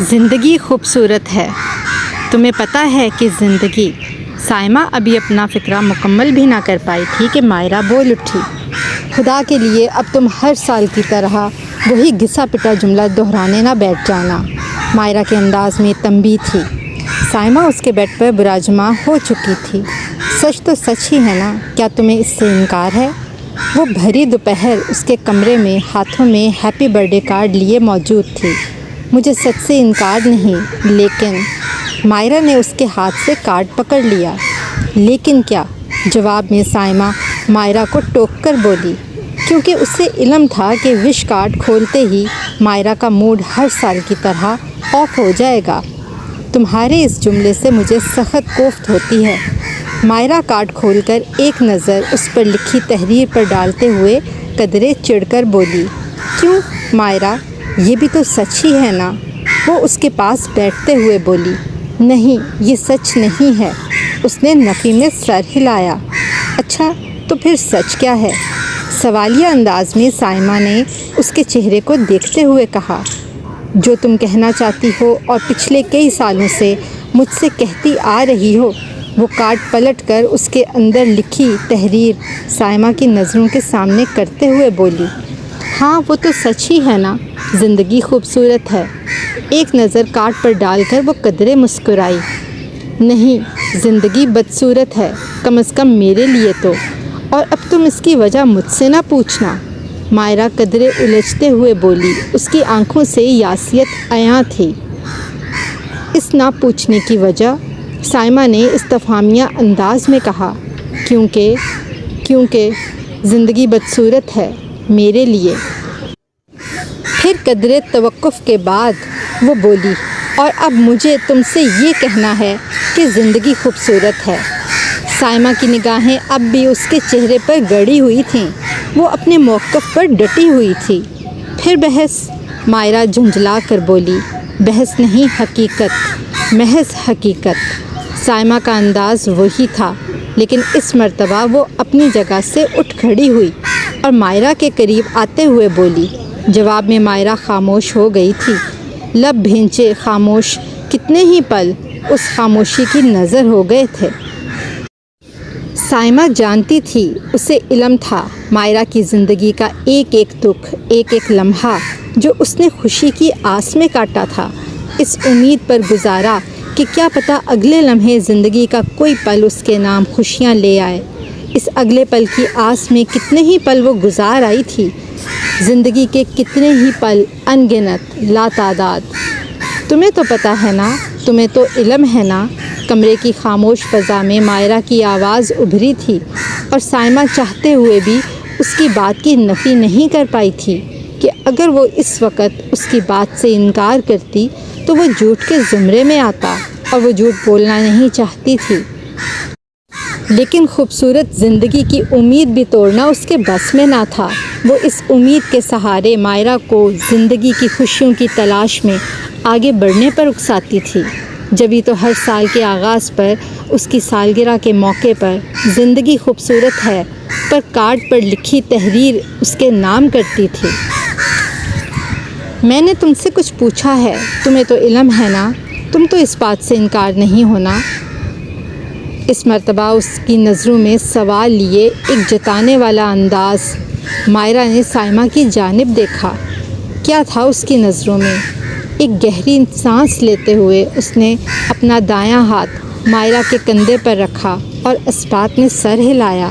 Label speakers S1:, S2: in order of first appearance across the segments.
S1: زندگی خوبصورت ہے۔ تمہیں پتہ ہے کہ زندگی۔ سائمہ ابھی اپنا فقرہ مکمل بھی نہ کر پائی تھی کہ مائرہ بول اٹھی، خدا کے لیے اب تم ہر سال کی طرح وہی گھسا پٹا جملہ دہرانے نہ بیٹھ جانا۔ مائرہ کے انداز میں تنبیہ تھی۔ سائمہ اس کے بیڈ پر براجماں ہو چکی تھی۔ سچ تو سچ ہی ہے نا، کیا تمہیں اس سے انکار ہے؟ وہ بھری دوپہر اس کے کمرے میں ہاتھوں میں ہیپی برتھ ڈے کارڈ لیے موجود تھی۔ مجھے سچ سے انکار نہیں، لیکن مائرہ نے اس کے ہاتھ سے کارڈ پکڑ لیا۔ لیکن کیا؟ جواب میں سائمہ مائرہ کو ٹوک کر بولی، کیونکہ اسے علم تھا کہ وش کارڈ کھولتے ہی مائرہ کا موڈ ہر سال کی طرح آف ہو جائے گا۔ تمہارے اس جملے سے مجھے سخت کوفت ہوتی ہے۔ مائرہ کارڈ کھول کر ایک نظر اس پر لکھی تحریر پر ڈالتے ہوئے قدرے چڑھ کر بولی، کیوں مائرہ، یہ بھی تو سچ ہی ہے نا؟ وہ اس کے پاس بیٹھتے ہوئے بولی، نہیں یہ سچ نہیں ہے۔ اس نے نفی میں سر ہلایا۔ اچھا تو پھر سچ کیا ہے؟ سوالیہ انداز میں سائمہ نے اس کے چہرے کو دیکھتے ہوئے کہا، جو تم کہنا چاہتی ہو اور پچھلے کئی سالوں سے مجھ سے کہتی آ رہی ہو۔ وہ کارڈ پلٹ کر اس کے اندر لکھی تحریر سائمہ کی نظروں کے سامنے کرتے ہوئے بولی، ہاں وہ تو سچ ہی ہے نا، زندگی خوبصورت ہے۔ ایک نظر کارڈ پر ڈال کر وہ قدرے مسکرائی، نہیں زندگی بدصورت ہے، کم از کم میرے لیے تو، اور اب تم اس کی وجہ مجھ سے نہ پوچھنا۔ مائرہ قدرے الجھتے ہوئے بولی، اس کی آنکھوں سے یاسیت عیاں تھی۔ اس نہ پوچھنے کی وجہ؟ سائمہ نے استفہامیہ انداز میں کہا، کیونکہ زندگی بدصورت ہے میرے لیے۔ پھر قدرے توقف کے بعد وہ بولی، اور اب مجھے تم سے یہ کہنا ہے کہ زندگی خوبصورت ہے۔ سائمہ کی نگاہیں اب بھی اس کے چہرے پر گڑی ہوئی تھیں۔ وہ اپنے موقف پر ڈٹی ہوئی تھی۔ پھر بحث؟ مائرہ جھنجھلا کر بولی، بحث نہیں، حقیقت، محض حقیقت۔ سائمہ کا انداز وہی تھا، لیکن اس مرتبہ وہ اپنی جگہ سے اٹھ کھڑی ہوئی اور مائرہ کے قریب آتے ہوئے بولی۔ جواب میں مائرہ خاموش ہو گئی تھی، لب بھینچے خاموش۔ کتنے ہی پل اس خاموشی کی نظر ہو گئے تھے۔ سائمہ جانتی تھی، اسے علم تھا، مائرہ کی زندگی کا ایک ایک دکھ، ایک ایک لمحہ جو اس نے خوشی کی آس میں کاٹا تھا، اس امید پر گزارا کہ کیا پتہ اگلے لمحے زندگی کا کوئی پل اس کے نام خوشیاں لے آئے۔ اس اگلے پل کی آس میں کتنے ہی پل وہ گزار آئی تھی، زندگی کے کتنے ہی پل، ان گنت، لاتعداد۔ تمہیں تو پتہ ہے نا، تمہیں تو علم ہے نا۔ کمرے کی خاموش فضا میں مائرہ کی آواز ابھری تھی، اور سائمہ چاہتے ہوئے بھی اس کی بات کی نفی نہیں کر پائی تھی کہ اگر وہ اس وقت اس کی بات سے انکار کرتی تو وہ جھوٹ کے زمرے میں آتا، اور وہ جھوٹ بولنا نہیں چاہتی تھی۔ لیکن خوبصورت زندگی کی امید بھی توڑنا اس کے بس میں نہ تھا۔ وہ اس امید کے سہارے مائرہ کو زندگی کی خوشیوں کی تلاش میں آگے بڑھنے پر اکساتی تھی۔ جبھی تو ہر سال کے آغاز پر، اس کی سالگرہ کے موقع پر، زندگی خوبصورت ہے پر کارڈ پر لکھی تحریر اس کے نام کرتی تھی۔ میں نے تم سے کچھ پوچھا ہے، تمہیں تو علم ہے نا، تم تو اس بات سے انکار نہیں ہونا۔ اس مرتبہ اس کی نظروں میں سوال لیے ایک جتانے والا انداز۔ مائرہ نے سائمہ کی جانب دیکھا۔ کیا تھا اس کی نظروں میں؟ ایک گہری سانس لیتے ہوئے اس نے اپنا دایاں ہاتھ مائرہ کے کندھے پر رکھا اور اسبات میں سر ہلایا،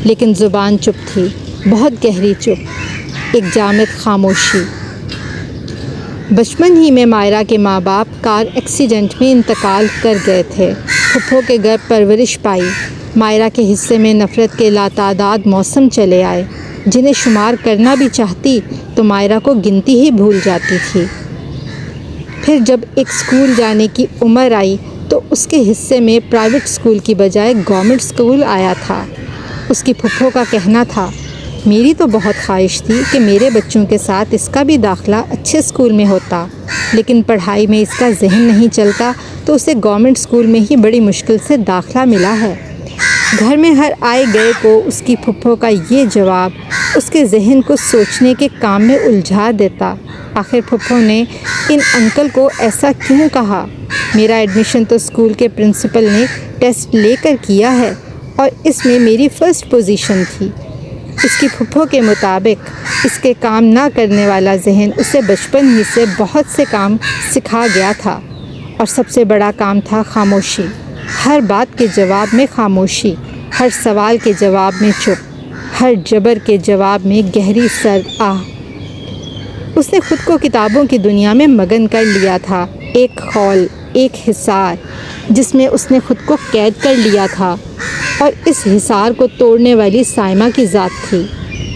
S1: لیکن زبان چپ تھی، بہت گہری چپ، ایک جامد خاموشی۔ بچپن ہی میں مائرہ کے ماں باپ کار ایکسیڈنٹ میں انتقال کر گئے تھے۔ پھپھو کے گھر پرورش پائی۔ مائرہ کے حصے میں نفرت کے لاتعداد موسم چلے آئے، جنہیں شمار کرنا بھی چاہتی تو مائرہ کو گنتی ہی بھول جاتی تھی۔ پھر جب ایک اسکول جانے کی عمر آئی تو اس کے حصے میں پرائیویٹ اسکول کی بجائے گورنمنٹ اسکول آیا تھا۔ اس کی پھپھو کا کہنا تھا، میری تو بہت خواہش تھی کہ میرے بچوں کے ساتھ اس کا بھی داخلہ اچھے اسکول میں ہوتا، لیکن پڑھائی میں اس کا ذہن نہیں چلتا تو اسے گورنمنٹ اسکول میں ہی بڑی مشکل سے داخلہ ملا ہے۔ گھر میں ہر آئے گئے کو اس کی پھپھو کا یہ جواب اس کے ذہن کو سوچنے کے کام میں الجھا دیتا۔ آخر پھپھو نے ان انکل کو ایسا کیوں کہا؟ میرا ایڈمیشن تو اسکول کے پرنسپل نے ٹیسٹ لے کر کیا ہے اور اس میں میری فرسٹ پوزیشن تھی۔ اس کی پھپھو کے مطابق اس کے کام نہ کرنے والا ذہن اسے بچپن ہی سے بہت سے کام سکھا گیا تھا، اور سب سے بڑا کام تھا خاموشی۔ ہر بات کے جواب میں خاموشی، ہر سوال کے جواب میں چپ، ہر جبر کے جواب میں گہری سرد آہ۔ اس نے خود کو کتابوں کی دنیا میں مگن کر لیا تھا، ایک خول، ایک حصار جس میں اس نے خود کو قید کر لیا تھا، اور اس حصار کو توڑنے والی سائمہ کی ذات تھی۔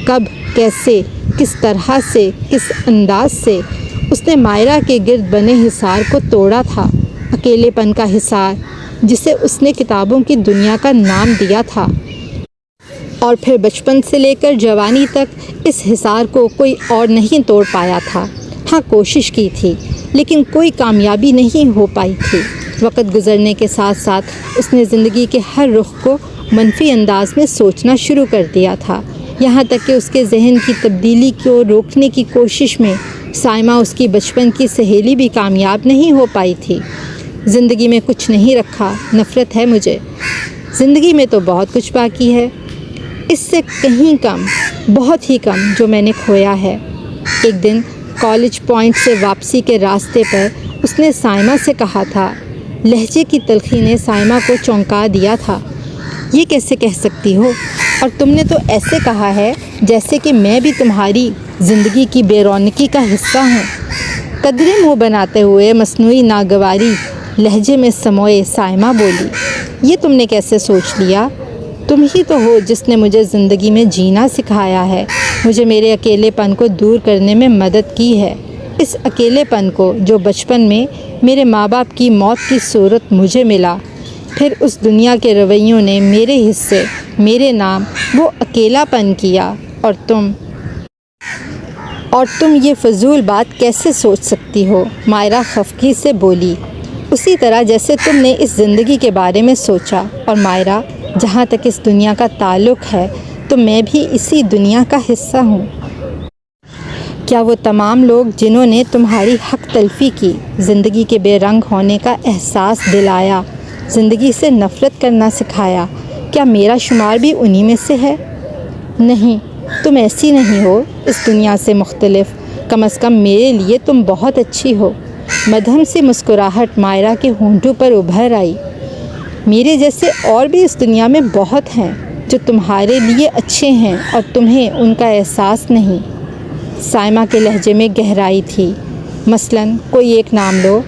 S1: کب، کیسے، کس طرح سے، کس انداز سے اس نے مائرہ کے گرد بنے حصار کو توڑا تھا، اکیلے پن کا حصار جسے اس نے کتابوں کی دنیا کا نام دیا تھا۔ اور پھر بچپن سے لے کر جوانی تک اس حصار کو کوئی اور نہیں توڑ پایا تھا۔ ہاں، کوشش کی تھی لیکن کوئی کامیابی نہیں ہو پائی تھی۔ وقت گزرنے کے ساتھ ساتھ اس نے زندگی کے ہر رخ کو منفی انداز میں سوچنا شروع کر دیا تھا، یہاں تک کہ اس کے ذہن کی تبدیلی کو روکنے کی کوشش میں سائمہ اس کی بچپن کی سہیلی بھی کامیاب نہیں ہو پائی تھی۔ زندگی میں کچھ نہیں رکھا، نفرت ہے مجھے۔ زندگی میں تو بہت کچھ باقی ہے، اس سے کہیں کم، بہت ہی کم جو میں نے کھویا ہے۔ ایک دن کالج پوائنٹ سے واپسی کے راستے پر اس نے سائمہ سے کہا تھا۔ لہجے کی تلخی نے سائمہ کو چونکا دیا تھا۔ یہ کیسے کہہ سکتی ہو؟ اور تم نے تو ایسے کہا ہے جیسے کہ میں بھی تمہاری زندگی کی بے رونقی کا حصہ ہوں۔ قدرے منہ بناتے ہوئے مصنوعی ناگواری لہجے میں سموئے سائمہ بولی، یہ تم نے کیسے سوچ لیا؟ تم ہی تو ہو جس نے مجھے زندگی میں جینا سکھایا ہے، مجھے میرے اکیلے پن کو دور کرنے میں مدد کی ہے، اس اکیلے پن کو جو بچپن میں میرے ماں باپ کی موت کی صورت مجھے ملا، پھر اس دنیا کے رویوں نے میرے حصے، میرے نام وہ اکیلا پن کیا، اور تم یہ فضول بات کیسے سوچ سکتی ہو؟ مائرہ خفگی سے بولی، اسی طرح جیسے تم نے اس زندگی کے بارے میں سوچا۔ اور مائرہ، جہاں تک اس دنیا کا تعلق ہے تو میں بھی اسی دنیا کا حصہ ہوں۔ کیا وہ تمام لوگ جنہوں نے تمہاری حق تلفی کی، زندگی کے بے رنگ ہونے کا احساس دلایا، زندگی سے نفرت کرنا سکھایا، کیا میرا شمار بھی انہی میں سے ہے؟ نہیں، تم ایسی نہیں ہو، اس دنیا سے مختلف، کم از کم میرے لیے تم بہت اچھی ہو۔ مدھم سی مسکراہٹ مائرہ کے ہونٹوں پر ابھر آئی۔ میرے جیسے اور بھی اس دنیا میں بہت ہیں جو تمہارے لیے اچھے ہیں اور تمہیں ان کا احساس نہیں۔ سائمہ کے لہجے میں گہرائی تھی۔ مثلاً کوئی ایک نام لو،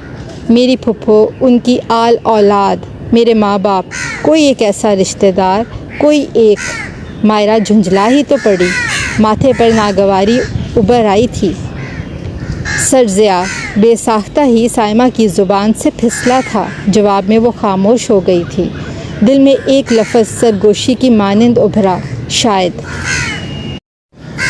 S1: میری پھپھو، ان کی آل اولاد، میرے ماں باپ، کوئی ایک ایسا رشتہ دار، کوئی ایک۔ مائرہ جھنجھلا ہی تو پڑی، ماتھے پر ناگواری ابھر آئی تھی۔ سرزیا بے ساختہ ہی سائمہ کی زبان سے پھسلا تھا، جواب میں وہ خاموش ہو گئی تھی۔ دل میں ایک لفظ سرگوشی کی مانند ابھرا، شاید،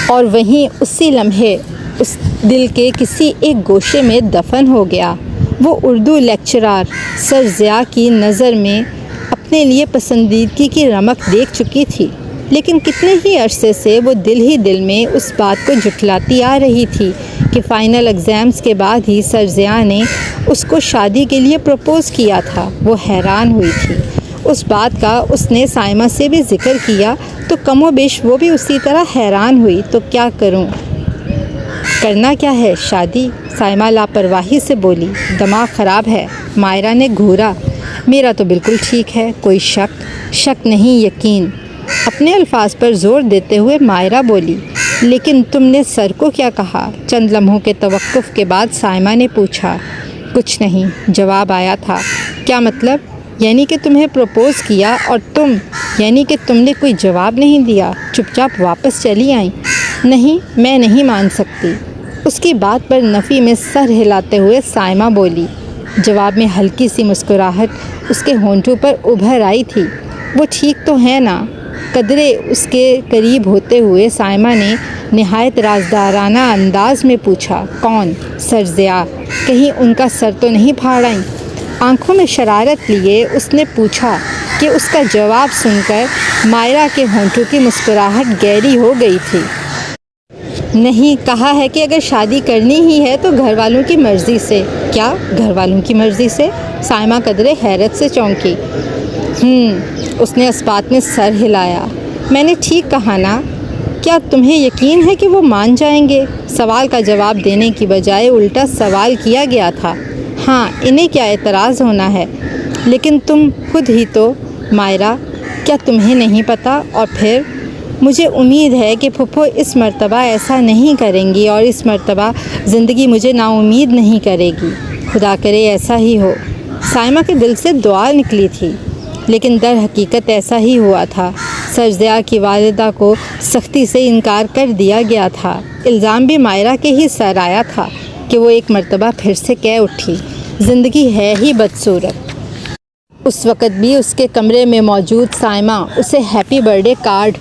S1: اور وہیں اسی لمحے اس دل کے کسی ایک گوشے میں دفن ہو گیا۔ وہ اردو لیکچرار سرزیا کی نظر میں اپنے لیے پسندیدگی کی رمق دیکھ چکی تھی، لیکن کتنے ہی عرصے سے وہ دل ہی دل میں اس بات کو جھٹلاتی آ رہی تھی کہ فائنل ایگزامز کے بعد ہی سرزیا نے اس کو شادی کے لیے پروپوز کیا تھا۔ وہ حیران ہوئی تھی۔ اس بات کا اس نے سائمہ سے بھی ذکر کیا تو کم و بیش وہ بھی اسی طرح حیران ہوئی۔ تو کیا کروں؟ کرنا کیا ہے؟ شادی؟ سائمہ لاپرواہی سے بولی۔ دماغ خراب ہے؟ مائرہ نے گھورا۔ میرا تو بالکل ٹھیک ہے، کوئی شک نہیں، یقین۔ اپنے الفاظ پر زور دیتے ہوئے مائرہ بولی۔ لیکن تم نے سر کو کیا کہا؟ چند لمحوں کے توقف کے بعد سائمہ نے پوچھا۔ کچھ نہیں، جواب آیا تھا۔ کیا مطلب؟ یعنی کہ تمہیں پروپوز کیا اور یعنی کہ تم نے کوئی جواب نہیں دیا، چپ چاپ واپس چلی آئیں؟ نہیں، میں نہیں مان سکتی۔ اس کی بات پر نفی میں سر ہلاتے ہوئے سائمہ بولی۔ جواب میں ہلکی سی مسکراہٹ اس کے ہونٹوں پر ابھر آئی تھی۔ وہ ٹھیک تو ہے نا؟ قدرے اس کے قریب ہوتے ہوئے سائمہ نے نہایت رازدارانہ انداز میں پوچھا۔ کون؟ سرزیا۔ کہیں ان کا سر تو نہیں پھاڑ آئیں؟ آنکھوں میں شرارت لیے اس نے پوچھا۔ کہ اس کا جواب سن کر مائرہ کے ہونٹوں کی مسکراہٹ گہری ہو گئی تھی۔ نہیں، کہا ہے کہ اگر شادی کرنی ہی ہے تو گھر والوں کی مرضی سے۔ کیا گھر والوں کی مرضی سے؟ سائمہ قدرے حیرت سے چونکی۔ اس نے اثبات میں سر ہلایا۔ میں نے ٹھیک کہا نا؟ کیا تمہیں یقین ہے کہ وہ مان جائیں گے؟ سوال کا جواب دینے کی بجائے الٹا سوال کیا گیا تھا۔ ہاں، انہیں کیا اعتراض ہونا ہے؟ لیکن تم خود ہی تو مائرہ، کیا تمہیں نہیں پتہ؟ اور پھر مجھے امید ہے کہ پھپھو اس مرتبہ ایسا نہیں کریں گی اور اس مرتبہ زندگی مجھے نا امید نہیں کرے گی۔ خدا کرے ایسا ہی ہو۔ سائمہ کے دل سے دعا نکلی تھی، لیکن در حقیقت ایسا ہی ہوا تھا۔ سرزیہ کی والدہ کو سختی سے انکار کر دیا گیا تھا۔ الزام بھی مائرہ کے ہی سر آیا تھا کہ وہ ایک مرتبہ پھر سے کہہ اٹھی، زندگی ہے ہی بدصورت۔ اس وقت بھی اس کے کمرے میں موجود سائمہ اسے ہیپی برتھ ڈے کارڈ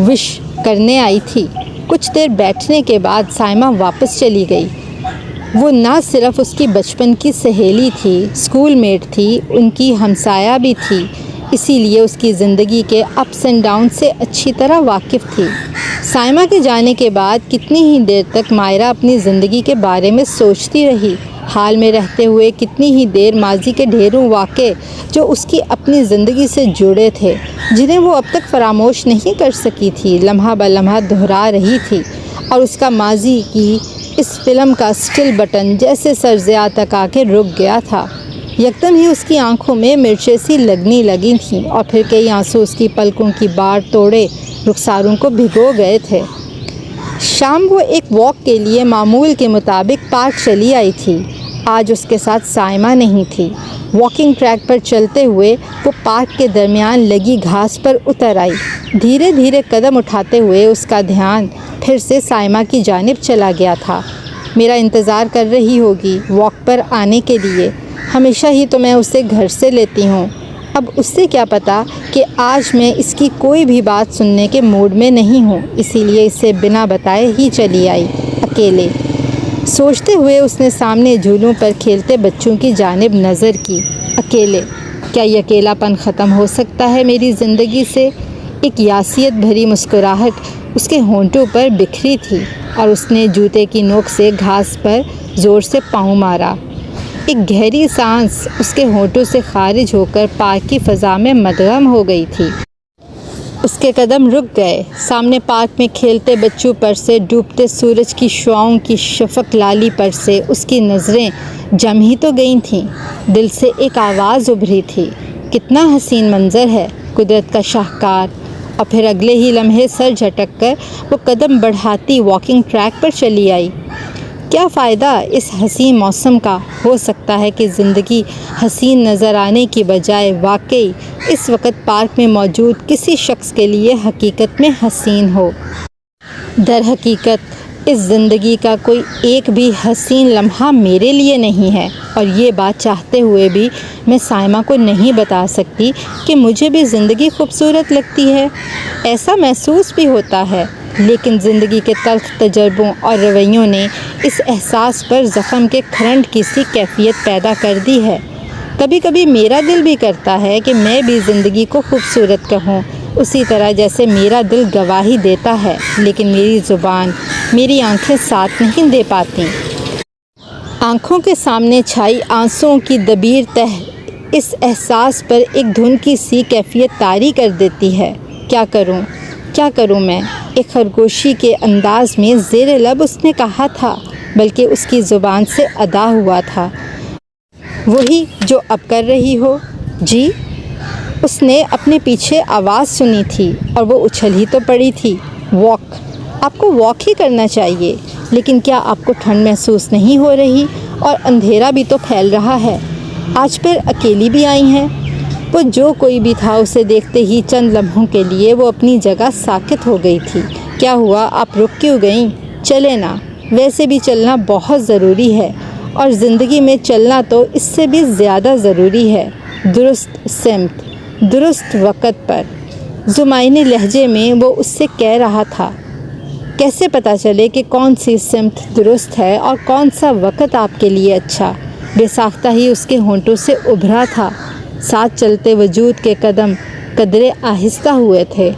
S1: وش کرنے آئی تھی۔ کچھ دیر بیٹھنے کے بعد سائمہ واپس چلی گئی۔ وہ نہ صرف اس کی بچپن کی سہیلی تھی، اسکول میٹ تھی، ان کی ہمسایہ بھی تھی، اسی لیے اس کی زندگی کے اپس اینڈ ڈاؤن سے اچھی طرح واقف تھی۔ سائمہ کے جانے کے بعد کتنی ہی دیر تک مائرہ اپنی زندگی کے بارے میں سوچتی رہی، حال میں رہتے ہوئے کتنی ہی دیر ماضی کے ڈھیروں واقعے جو اس کی اپنی زندگی سے جڑے تھے، جنہیں وہ اب تک فراموش نہیں کر سکی تھی، لمحہ بہ لمحہ دہرا رہی تھی، اور اس کا ماضی کی اس فلم کا سٹل بٹن جیسے سرزیہ تک آ کے رک گیا تھا۔ یکدم ہی اس کی آنکھوں میں مرچیں سی لگنے لگی تھیں اور پھر کئی آنسو اس کی پلکوں کی باڑ توڑے رخساروں کو بھگو گئے تھے۔ شام وہ ایک واک کے لیے معمول کے مطابق پارک چلی آئی تھی۔ آج اس کے ساتھ سائمہ نہیں تھی۔ واکنگ ٹریک پر چلتے ہوئے وہ پارک کے درمیان لگی گھاس پر اتر آئی۔ دھیرے دھیرے قدم اٹھاتے ہوئے اس کا دھیان پھر سے سائمہ کی جانب چلا گیا تھا۔ میرا انتظار کر رہی ہوگی واک پر آنے کے لیے، ہمیشہ ہی تو میں اسے گھر سے لیتی ہوں۔ اب اس سے کیا پتہ کہ آج میں اس کی کوئی بھی بات سننے کے موڈ میں نہیں ہوں، اسی لیے اسے بنا بتائے ہی چلی آئی، اکیلے۔ سوچتے ہوئے اس نے سامنے جھولوں پر کھیلتے بچوں کی جانب نظر کی۔ اکیلے، کیا یہ اکیلا پن ختم ہو سکتا ہے میری زندگی سے؟ ایک یاسیت بھری مسکراہٹ اس کے ہونٹوں پر بکھری تھی اور اس نے جوتے کی نوک سے گھاس پر زور سے پاؤں مارا۔ ایک گہری سانس اس کے ہونٹوں سے خارج ہو کر پارک کی فضا میں مدغم ہو گئی تھی۔ اس کے قدم رک گئے۔ سامنے پارک میں کھیلتے بچوں پر سے ڈوبتے سورج کی شعاؤں کی شفق لالی پر سے اس کی نظریں جم ہی تو گئی تھیں۔ دل سے ایک آواز ابھری تھی، کتنا حسین منظر ہے، قدرت کا شاہکار۔ اور پھر اگلے ہی لمحے سر جھٹک کر وہ قدم بڑھاتی واکنگ ٹریک پر چلی آئی۔ کیا فائدہ اس حسین موسم کا؟ ہو سکتا ہے کہ زندگی حسین نظر آنے کی بجائے واقعی اس وقت پارک میں موجود کسی شخص کے لیے حقیقت میں حسین ہو۔ در حقیقت اس زندگی کا کوئی ایک بھی حسین لمحہ میرے لیے نہیں ہے، اور یہ بات چاہتے ہوئے بھی میں سائمہ کو نہیں بتا سکتی کہ مجھے بھی زندگی خوبصورت لگتی ہے۔ ایسا محسوس بھی ہوتا ہے، لیکن زندگی کے تلخ تجربوں اور رویوں نے اس احساس پر زخم کے کھرنڈ کی سی کیفیت پیدا کر دی ہے۔ کبھی کبھی میرا دل بھی کرتا ہے کہ میں بھی زندگی کو خوبصورت کہوں، اسی طرح جیسے میرا دل گواہی دیتا ہے، لیکن میری زبان، میری آنکھیں ساتھ نہیں دے پاتی۔ آنکھوں کے سامنے چھائی آنسوؤں کی دبیر تہ اس احساس پر ایک دھن کی سی کیفیت طاری کر دیتی ہے۔ کیا کروں میں؟ ایک خرگوشی کے انداز میں زیر لب اس نے کہا تھا، بلکہ اس کی زبان سے ادا ہوا تھا۔ وہی جو اب کر رہی ہو؟ جی؟ اس نے اپنے پیچھے آواز سنی تھی اور وہ اچھل ہی تو پڑی تھی۔ واک، آپ کو واک ہی کرنا چاہیے، لیکن کیا آپ کو ٹھنڈ محسوس نہیں ہو رہی؟ اور اندھیرا بھی تو پھیل رہا ہے۔ آج پھر اکیلی بھی آئی ہیں؟ وہ جو کوئی بھی تھا اسے دیکھتے ہی چند لمحوں کے لیے وہ اپنی جگہ ساکت ہو گئی تھی۔ کیا ہوا، آپ رک کیوں گئیں؟ چلے نا، ویسے بھی چلنا بہت ضروری ہے، اور زندگی میں چلنا تو اس سے بھی زیادہ ضروری ہے۔ درست سمت، درست وقت پر، زمائنی لہجے میں وہ اس سے کہہ رہا تھا۔ کیسے پتہ چلے کہ کون سی سمت درست ہے اور کون سا وقت آپ کے لیے اچھا؟ بے ساختہ ہی اس کے ہونٹوں سے ابھرا تھا، ساتھ چلتے وجود کے قدم قدرے آہستہ ہوئے تھے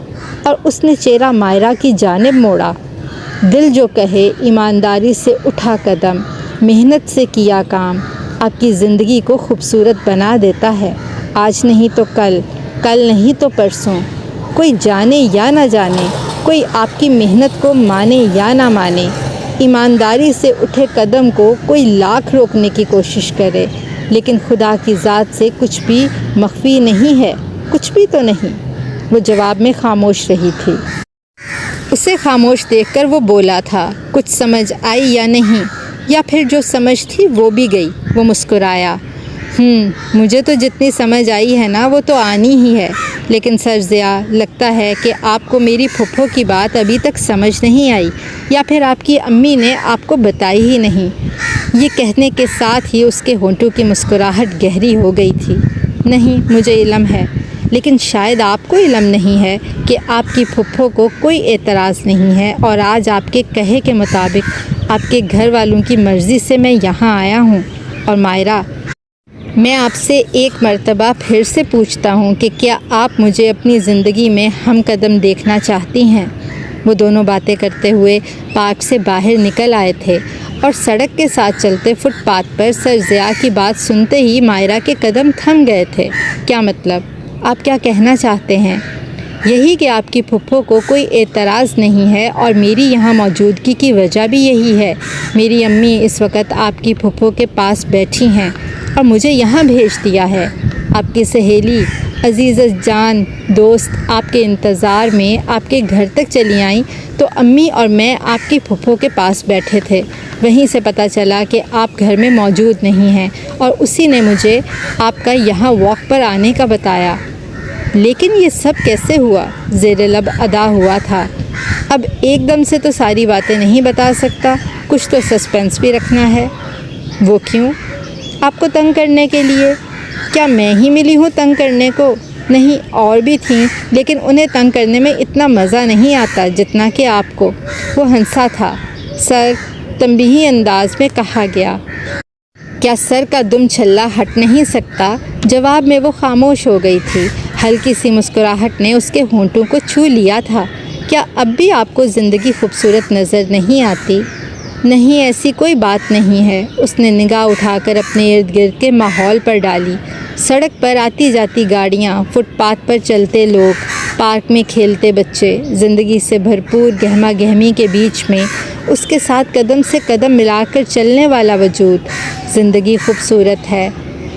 S1: اور اس نے چہرہ مائرہ کی جانب موڑا۔ دل جو کہے ایمانداری سے اٹھا قدم، محنت سے کیا کام، آپ کی زندگی کو خوبصورت بنا دیتا ہے۔ آج نہیں تو کل، کل نہیں تو پرسوں، کوئی جانے یا نہ جانے، کوئی آپ کی محنت کو مانے یا نہ مانے، ایمانداری سے اٹھے قدم کو کوئی لاکھ روکنے کی کوشش کرے، لیکن خدا کی ذات سے کچھ بھی مخفی نہیں ہے، کچھ بھی تو نہیں۔ وہ جواب میں خاموش رہی تھی۔ اسے خاموش دیکھ کر وہ بولا تھا، کچھ سمجھ آئی یا نہیں، یا پھر جو سمجھ تھی وہ بھی گئی؟ وہ مسکرایا، مجھے تو جتنی سمجھ آئی ہے نا وہ تو آنی ہی ہے، لیکن سر ضیاء، لگتا ہے کہ آپ کو میری پھپھو کی بات ابھی تک سمجھ نہیں آئی، یا پھر آپ کی امی نے آپ کو بتائی ہی نہیں۔ یہ کہنے کے ساتھ ہی اس کے ہونٹوں کی مسکراہٹ گہری ہو گئی تھی۔ نہیں، مجھے علم ہے، لیکن شاید آپ کو علم نہیں ہے کہ آپ کی پھپھو کو کوئی اعتراض نہیں ہے، اور آج آپ کے کہے کے مطابق آپ کے گھر والوں کی مرضی سے میں یہاں آیا ہوں۔ اور مائرہ، میں آپ سے ایک مرتبہ پھر سے پوچھتا ہوں کہ کیا آپ مجھے اپنی زندگی میں ہم قدم دیکھنا چاہتی ہیں؟ وہ دونوں باتیں کرتے ہوئے پارک سے باہر نکل آئے تھے اور سڑک کے ساتھ چلتے فٹ پاتھ پر سر ضیاء کی بات سنتے ہی مائرہ کے قدم تھم گئے تھے۔ کیا مطلب؟ آپ کیا کہنا چاہتے ہیں؟ یہی کہ آپ کی پھپھو کو کوئی اعتراض نہیں ہے، اور میری یہاں موجودگی کی وجہ بھی یہی ہے۔ میری امی اس وقت آپ کی پھپھو کے پاس بیٹھی ہیں اور مجھے یہاں بھیج دیا ہے۔ آپ کی سہیلی، عزیز جان دوست آپ کے انتظار میں آپ کے گھر تک چلی آئیں تو امی اور میں آپ کی پھپھو کے پاس بیٹھے تھے۔ وہیں سے پتہ چلا کہ آپ گھر میں موجود نہیں ہیں، اور اسی نے مجھے آپ کا یہاں واک پر آنے کا بتایا۔ لیکن یہ سب کیسے ہوا؟ زیر لب ادا ہوا تھا۔ اب ایک دم سے تو ساری باتیں نہیں بتا سکتا، کچھ تو سسپینس بھی رکھنا ہے۔ وہ کیوں؟ آپ کو تنگ کرنے کے لیے؟ کیا میں ہی ملی ہوں تنگ کرنے کو؟ نہیں، اور بھی تھیں، لیکن انہیں تنگ کرنے میں اتنا مزہ نہیں آتا جتنا کہ آپ کو۔ وہ ہنسا تھا۔ سر، تنبیہی انداز میں کہا گیا۔ کیا سر کا دم چھلا ہٹ نہیں سکتا؟ جواب میں وہ خاموش ہو گئی تھی۔ ہلکی سی مسکراہٹ نے اس کے ہونٹوں کو چھو لیا تھا۔ کیا اب بھی آپ کو زندگی خوبصورت نظر نہیں آتی؟ نہیں، ایسی کوئی بات نہیں ہے۔ اس نے نگاہ اٹھا کر اپنے ارد گرد کے ماحول پر ڈالی۔ سڑک پر آتی جاتی گاڑیاں، فٹ پاتھ پر چلتے لوگ، پارک میں کھیلتے بچے، زندگی سے بھرپور گہما گہمی کے بیچ میں اس کے ساتھ قدم سے قدم ملا کر چلنے والا وجود۔ زندگی خوبصورت ہے،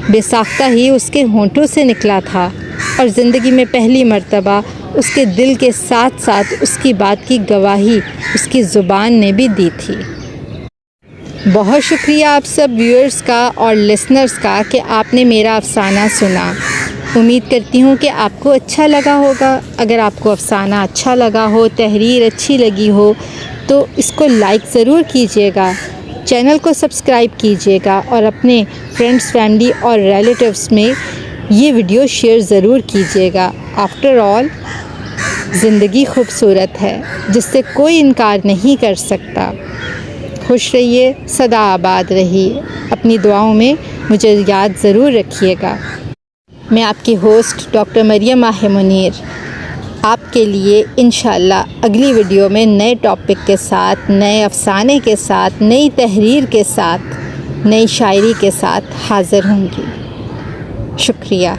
S1: بے ساختہ ہی اس کے ہونٹوں سے نکلا تھا، اور زندگی میں پہلی مرتبہ اس کے دل کے ساتھ ساتھ اس کی بات کی گواہی اس کی زبان نے بھی دی تھی۔ بہت شکریہ آپ سب ویورز کا اور لسنرز کا کہ آپ نے میرا افسانہ سنا۔ امید کرتی ہوں کہ آپ کو اچھا لگا ہوگا۔ اگر آپ کو افسانہ اچھا لگا ہو، تحریر اچھی لگی ہو، تو اس کو لائک ضرور کیجیے گا، چینل کو سبسکرائب کیجیے گا، اور اپنے فرینڈز، فیملی اور ریلیٹیوز میں یہ ویڈیو شیئر ضرور کیجیے گا۔ آفٹر آل، زندگی خوبصورت ہے جس سے کوئی انکار نہیں کر سکتا۔ خوش رہیے، سدا آباد رہیے، اپنی دعاؤں میں مجھے یاد ضرور رکھیے گا۔ میں آپ کی ہوسٹ ڈاکٹر مریم ماہ منیر آپ کے لیے انشاءاللہ اگلی ویڈیو میں نئے ٹاپک کے ساتھ، نئے افسانے کے ساتھ، نئی تحریر کے ساتھ، نئی شاعری کے ساتھ حاضر ہوں گی۔ شکریہ۔